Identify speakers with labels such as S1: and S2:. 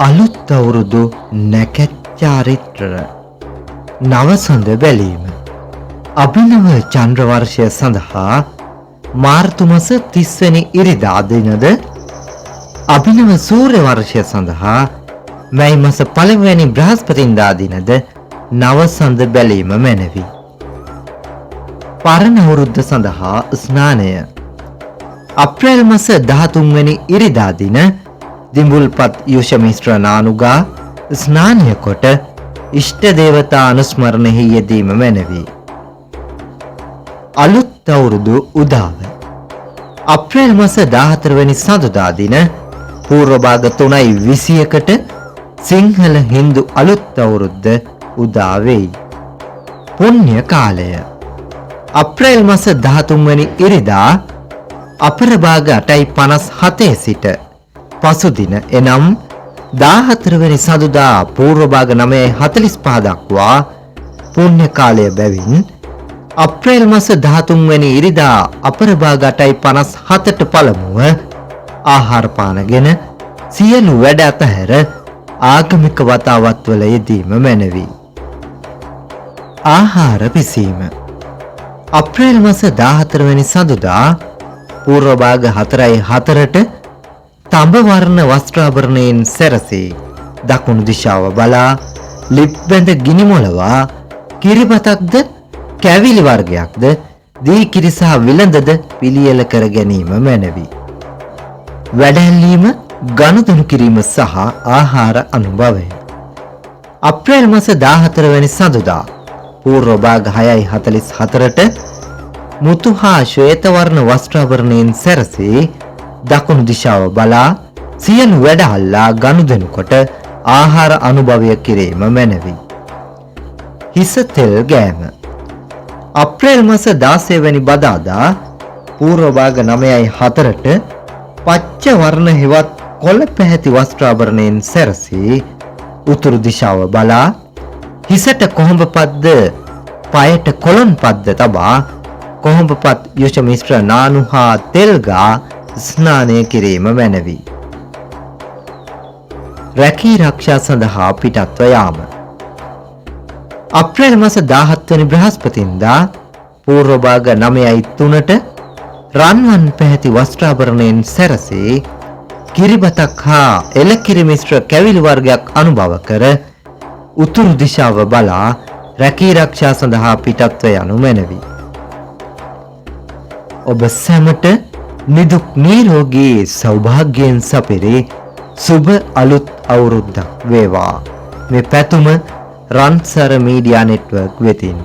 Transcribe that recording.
S1: අලුත් අවුරුදු නැකත් චාරිත්‍ර නවසඳ බැලීම අභිනව චන්ද්‍ර වර්ෂය සඳහා මාර්තු මාස 30 වෙනි ඉරිදා දිනද අභිනව සූර්ය වර්ෂය සඳහා මැයි මාස 1 වෙනි බ්‍රහස්පතින්දා දිනද නවසඳ බැලීම මැනවි. පරණ අවුරුද්ද සඳහා ස්නානය අප්‍රේල් මාස 13 වෙනි ඉරිදා දින දිඹුල්පත් යුෂමිශ්‍ර නානුගා ස්නානය කොට ඉෂ්ට දේවතා අනුස්මරණෙහි යෙදීම මැනවි. අලුත් අවුරුදු උදාව අප්‍රේල් මාස 14 වෙනි සඳුදා දින පූර්ව භාග 3:21ට සිංහල හින්දු අලුත් අවුරුද්ද උදා වෙයි. පුණ්‍ය කාලය අප්‍රේල් මාස 13 වෙනි ඉරිදා අපර භාග 8:57 සිට පසුදින එනම් 14 වෙනි සඳුදා පූර්ව භාග 9:45 දක්වා පුණ්‍ය කාලය බැවින් අප්‍රේල් මාස 13 වෙනි ඉරිදා අපර භාග 8:57ට පළමුව ආහාර පානගෙන සියලු වැඩ අතහැර ආගමික වතාවත්වල යෙදීම මැනවි. ආහාර පිසීම අප්‍රේල් මාස 14 වෙනි සඳුදා පූර්ව භාග 4:04ට තඹ වර්ණ වස්ත්‍රාභරණයෙන් සැරසී දකුණු දිශාව බලා ලිප් බැඳ ගිනි මොලවා කිරිබතක්ද කැවිලි වර්ගයක්ද දී කිරි සහ විලඳද පිළියෙල කර ගැනීම මැනවි. වැඩැල්ලීම ගනුදෙනු කිරීම සහ ආහාර අනුභවය අප්‍රේල් මාස 14 වෙනි සඳුදා පූර්ව භාග 6:44ට මුතු හා ශ්වේත වර්ණ වස්ත්‍රාභරණයෙන් සැරසී දකුණු දිශාව බලා සියලු වැඩ අල්ලා ගනුදෙනු කොට ආහාර අනුභවය කිරීම මැනවි. හිස තෙල් ගෑම අප්‍රේල් මාස 16 වෙනි බදාදා පූර්ව භාග 9:04ට පච්ච වර්ණ හෙවත් කොළ පැහැති වස්ත්‍රාභරණයෙන් සැරසී උතුරු දිශාව බලා හිසට කොහොඹ පද්ද පයට කොළොන් පද්ද තබා කොහොඹපත් යුෂමිශ්‍ර නානු හා තෙල්ගා ස්නානය කිරීම මැනවි. රැකී රක්ෂා සඳහා පිටත්ව යාම අප්‍රේල් මාස 17 වෙනි බ්‍රහස්පතින්දා පූර්ව භාග 9:03ට රන්වන් පැහැති වස්ත්‍රාභරණයෙන් සැරසී කිරිබතක් හා එළකිරි මිශ්‍ර කැවිලි වර්ගයක් අනුභව කර උතුරු දිශාව බලා රැකී රක්ෂා සඳහා පිටත්ව යනු මැනවි. ඔබ සැමට නිදුක් නිරෝගී සෞභාග්‍යයෙන් සපිරි සුබ අලුත් අවුරුද්දක් වේවා. මේ පැතුම රන්සර මීඩියා නෙට්වර්ක් වෙතින්